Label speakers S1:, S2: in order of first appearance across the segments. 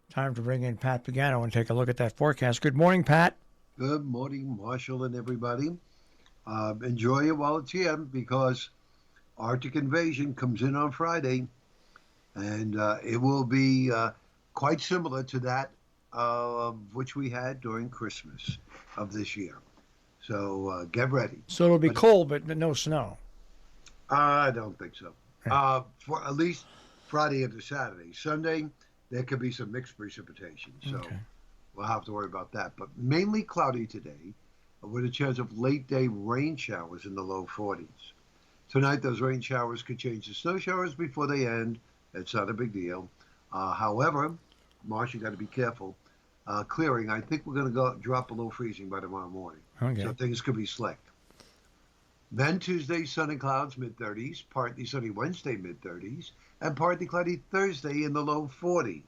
S1: Time to bring in Pat Pagano and take a look at that forecast. Good morning, Pat.
S2: Good morning, Marshall and everybody. Enjoy it while it's here because Arctic invasion comes in on Friday, and it will be quite similar to that which we had during Christmas of this year. So get ready.
S1: So it'll be
S2: But
S1: cold, but no snow.
S2: I don't think so.
S1: Yeah.
S2: For at least Friday into Saturday. Sunday, there could be some mixed precipitation. So
S1: Okay.
S2: we'll have to worry about that. But mainly cloudy today with a chance of late day rain showers in the low 40s. Tonight, those rain showers could change to snow showers before they end. It's not a big deal. However, Marsh, you got to be careful. Clearing, I think we're going to go drop below freezing by tomorrow morning.
S1: Okay.
S2: So things could be slick. Then Tuesday, sun and clouds, mid 30s. Partly sunny Wednesday, mid 30s. And partly cloudy Thursday in the low 40s.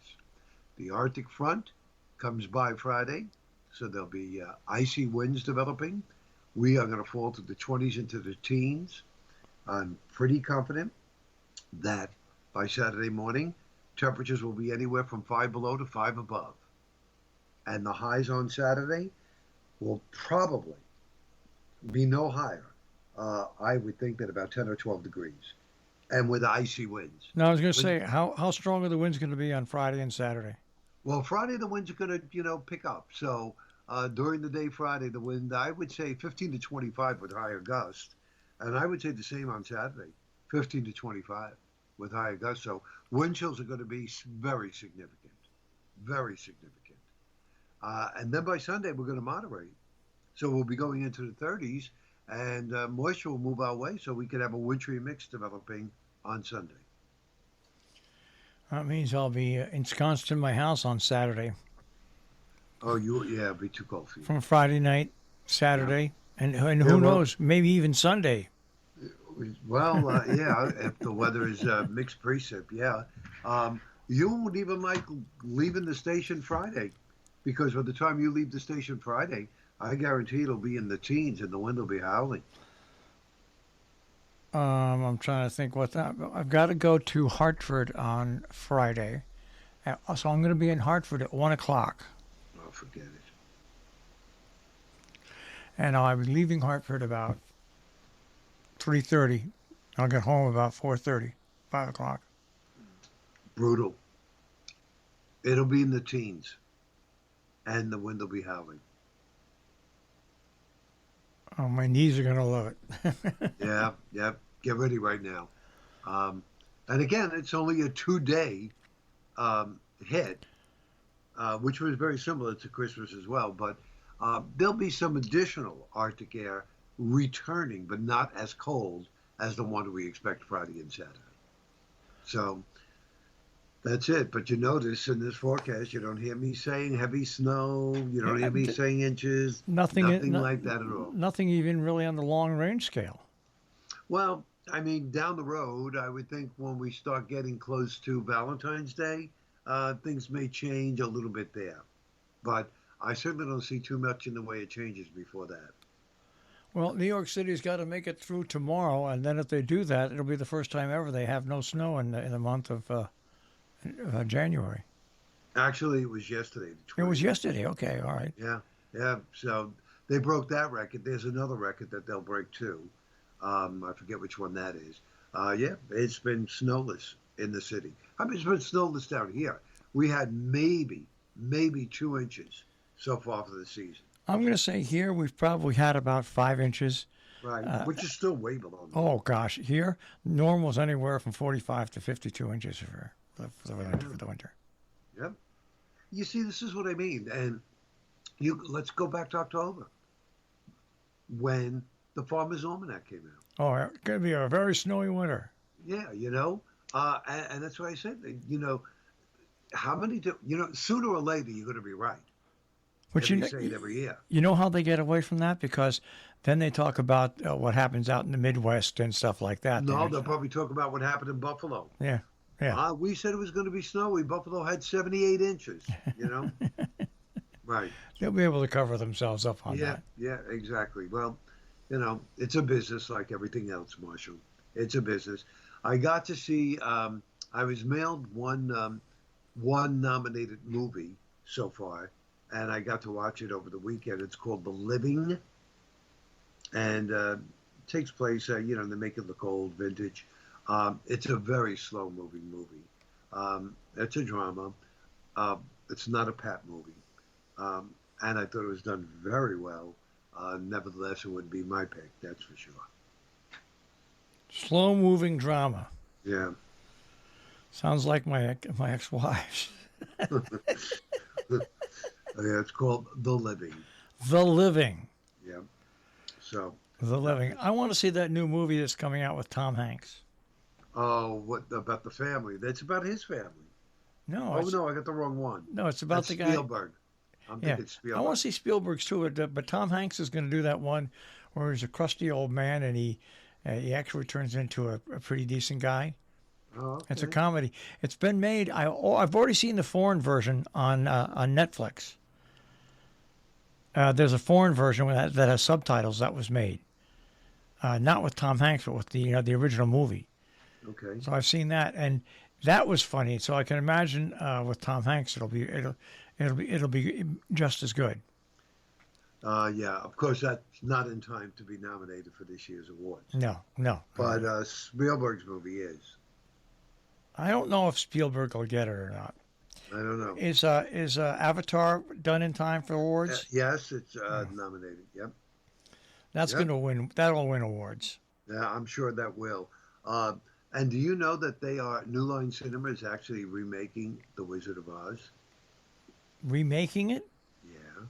S2: The Arctic front comes by Friday, so there'll be icy winds developing. We are going to fall to the 20s into the teens. I'm pretty confident that by Saturday morning, temperatures will be anywhere from 5 below to 5 above. And the highs on Saturday will probably be no higher. I would think that about 10 or 12 degrees, and with icy winds.
S1: Now I was going to say, how strong are the winds going to be on Friday and Saturday?
S2: Well, Friday the winds are going to pick up. So during the day Friday, the wind I would say 15 to 25 with higher gusts, and I would say the same on Saturday, 15 to 25 with higher gusts. So wind chills are going to be very significant, very significant. And then by Sunday we're going to moderate, so we'll be going into the 30s, and moisture will move our way, so we could have a wintry mix developing on Sunday.
S1: That means I'll be ensconced in my house on Saturday
S2: Oh, yeah, it'll be too cold for you.
S1: from Friday night,
S2: Yeah.
S1: Saturday, and
S2: Yeah,
S1: who
S2: well,
S1: knows, maybe even Sunday.
S2: yeah, if the weather is mixed precip, yeah. You won't even like leaving the station Friday, because by the time you leave the station Friday, I guarantee it'll be in the teens and the wind will be howling.
S1: I'm trying to think what that. I've got to go to Hartford on Friday, so I'm going to be in Hartford at 1 o'clock,
S2: Oh, forget it.
S1: and I'll be leaving Hartford about 3:30. I'll get home about 4:30, 5 o'clock.
S2: Brutal. It'll be in the teens, and the wind will be howling.
S1: Oh, my knees are going to love it.
S2: Yeah, yeah. Get ready right now. And again, it's only a 2-day hit, which was very similar to Christmas as well. But there'll be some additional Arctic air returning, but not as cold as the one we expect Friday and Saturday. So that's it. But you notice in this forecast, you don't hear me saying heavy snow. You don't
S1: Yeah,
S2: hear me saying inches.
S1: nothing,
S2: Nothing like that at all.
S1: nothing even really on the long range scale.
S2: Well, I mean, down the road, I would think when we start getting close to Valentine's Day, things may change a little bit there. But I certainly don't see too much in the way it changes before that.
S1: Well, New York City's got to make it through tomorrow, and then if they do that, it'll be the first time ever they have no snow in the month of January.
S2: Actually, it was yesterday, the
S1: It was
S2: 20th.
S1: yesterday. Okay, all right.
S2: Yeah, yeah. So they broke that record. There's another record that they'll break too. I forget which one that is. Yeah, it's been snowless in the city. I mean, it's been snowless down here. We had maybe 2 inches so far for the season.
S1: I'm going to say here we've probably had about 5 inches.
S2: Right,
S1: Uh,
S2: which is still way below
S1: oh
S2: normal.
S1: gosh, here normal's anywhere from 45 to 52 inches for the winter.
S2: Yep. You see, this is what I mean. And let's go back to October when the Farmer's Almanac came out.
S1: Oh, it's going to be a very snowy winter.
S2: Yeah, and that's why I said, how many sooner or later you're going to be right.
S1: But
S2: And they say it every year.
S1: you know how they get away from that? Because then they talk about what happens out in the Midwest and stuff like that.
S2: No, they'll probably talk about what happened in Buffalo.
S1: Yeah, yeah.
S2: We said it was going to be snowy. Buffalo had 78 inches, you know? Right.
S1: They'll be able to cover themselves up on
S2: Yeah,
S1: that.
S2: yeah, exactly. Well, it's a business like everything else, Marshall. It's a business. I got to see, I was mailed one one nominated movie so far, and I got to watch it over the weekend. It's called The Living, and takes place, they make it look old, vintage. It's a very slow-moving movie. It's a drama. It's not a Pat movie, and I thought it was done very well. Nevertheless, it would be my pick, that's for sure.
S1: Slow moving drama.
S2: Yeah.
S1: Sounds like my ex-wives.
S2: Yeah, it's called The Living.
S1: The Living.
S2: Yeah. So.
S1: The Living. I want to see that new movie that's coming out with Tom Hanks.
S2: Oh, what about the family? That's about his family.
S1: No.
S2: Oh no, I got the wrong one.
S1: No, it's about
S2: That's
S1: the guy.
S2: Spielberg. I'm thinking Spielberg.
S1: I want to see Spielberg's too, but Tom Hanks is going to do that one where he's a crusty old man and he actually turns into a pretty decent guy.
S2: Oh, okay.
S1: It's a comedy. It's been made. I've already seen the foreign version on Netflix. There's a foreign version that has subtitles that was made, not with Tom Hanks, but with the original movie.
S2: Okay.
S1: So I've seen that, and that was funny. So I can imagine with Tom Hanks, it'll be just as good.
S2: Yeah, of course that's not in time to be nominated for this year's awards.
S1: No.
S2: But Spielberg's movie is.
S1: I don't know if Spielberg will get it or not.
S2: I don't know.
S1: Is Avatar done in time for awards?
S2: Yes, it's nominated. Yep.
S1: That's going to win. That'll win awards.
S2: Yeah, I'm sure that will. And do you know that New Line Cinema is actually remaking The Wizard of Oz?
S1: Remaking it?
S2: Yeah.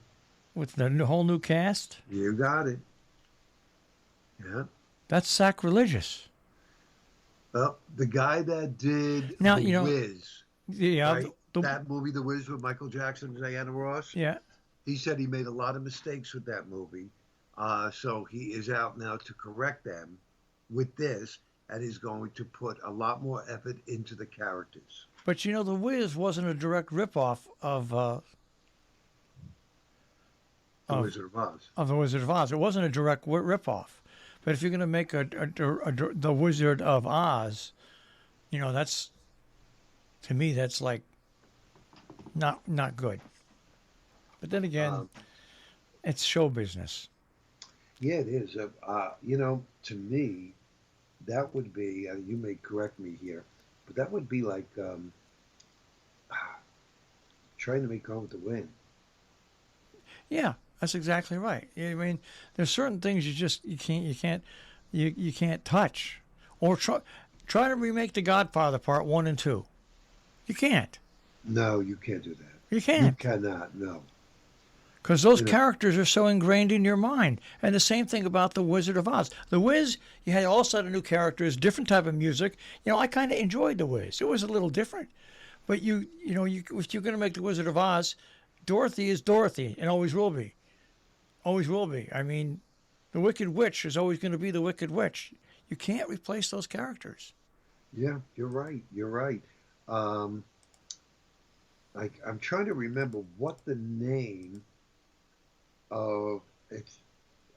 S1: With the whole new cast?
S2: You got it. Yeah.
S1: That's sacrilegious.
S2: Well, the guy that did
S1: Now,
S2: The Wiz,
S1: yeah,
S2: right? That movie, The Wiz, with Michael Jackson and Diana Ross,
S1: yeah.
S2: he said he made a lot of mistakes with that movie. So he is out now to correct them with this, and he's going to put a lot more effort into the characters.
S1: But The Wiz wasn't a direct ripoff of
S2: The Wizard of Oz.
S1: Of The Wizard of Oz. It wasn't a direct ripoff. But if you're going to make The Wizard of Oz, that's, to me, that's like not good. But then again, it's show business.
S2: Yeah, it is. To me, that would be, you may correct me here, but that would be like trying to make Home to Win.
S1: Yeah, that's exactly right. I mean, there's certain things you can't touch. Or try to remake The Godfather Part 1 and 2. You can't.
S2: No, you can't do that.
S1: You can't.
S2: You cannot, no.
S1: Because those characters are so ingrained in your mind. And the same thing about The Wizard of Oz. The Wiz, you had all sort of new characters, different type of music. I kind of enjoyed The Wiz. It was a little different. But if you're going to make The Wizard of Oz, Dorothy is Dorothy and always will be. Always will be. I mean, the Wicked Witch is always going to be the Wicked Witch. You can't replace those characters.
S2: Yeah, you're right. You're right. I'm trying to remember what the name of it's.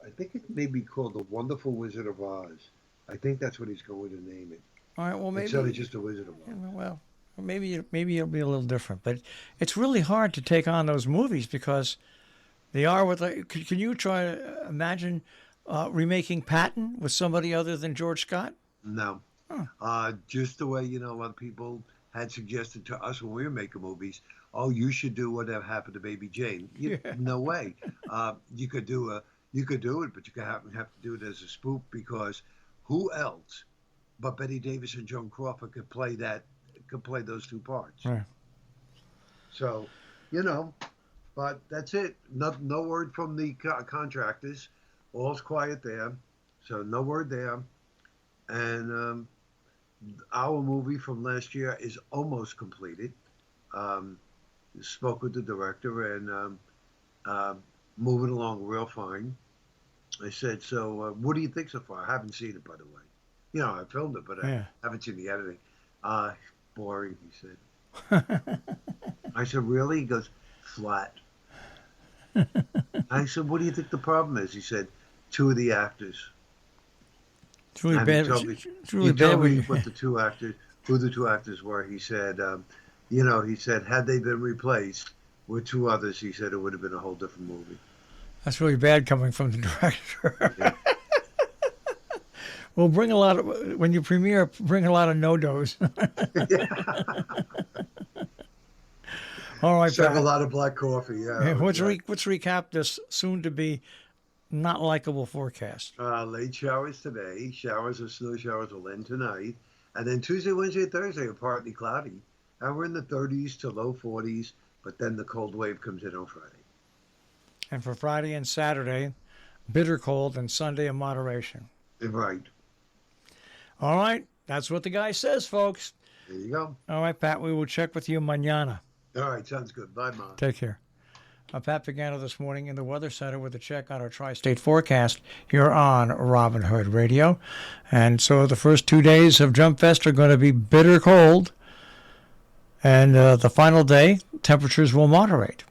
S2: I think it may be called The Wonderful Wizard of Oz. I think that's what he's going to name it.
S1: All right. Well, maybe
S2: instead of just a Wizard of Oz.
S1: Well, maybe it'll be a little different. But it's really hard to take on those movies because they are what. Can you try to imagine remaking Patton with somebody other than George Scott?
S2: No. Huh. Just the way a lot of people had suggested to us when we were making movies. Oh, you should do Whatever Happened to Baby Jane. No way. You could do it, but you have to do it as a spoof because who else but Betty Davis and Joan Crawford could play those two parts?
S1: Right.
S2: So, but that's it. No word from the contractors. All's quiet there. So no word there. And our movie from last year is almost completed. Spoke with the director and moving along real fine. I said, so what do you think so far? I haven't seen it, by the way. I filmed it, but I haven't seen the editing. Boring, he said. I said, really? He goes, flat. I said, what do you think the problem is? He said, two of the actors.
S1: It's really bad.
S2: He told me what who the two actors were. He said, He said, had they been replaced with two others, he said it would have been a whole different movie.
S1: That's really bad coming from the director.
S2: Yeah.
S1: Well, when you premiere, bring a lot of no-dos. All right,
S2: Serve a
S1: Pat.
S2: lot of black coffee. Yeah.
S1: Let's recap this soon-to-be not likable forecast.
S2: Late showers today. Showers or snow showers will end tonight. And then Tuesday, Wednesday, Thursday are partly cloudy. And we're in the 30s to low 40s, but then the cold wave comes in on Friday.
S1: And for Friday and Saturday, bitter cold, and Sunday in moderation.
S2: Right.
S1: All right. That's what the guy says, folks.
S2: There you go.
S1: All right, Pat. We will check with you mañana.
S2: All right. Sounds good. Bye, Mom.
S1: Take care. Pat Pagano this morning in the Weather Center with a check on our tri-state forecast here on Robin Hood Radio. And so the first 2 days of Jump Fest are going to be bitter cold. And the final day, temperatures will moderate.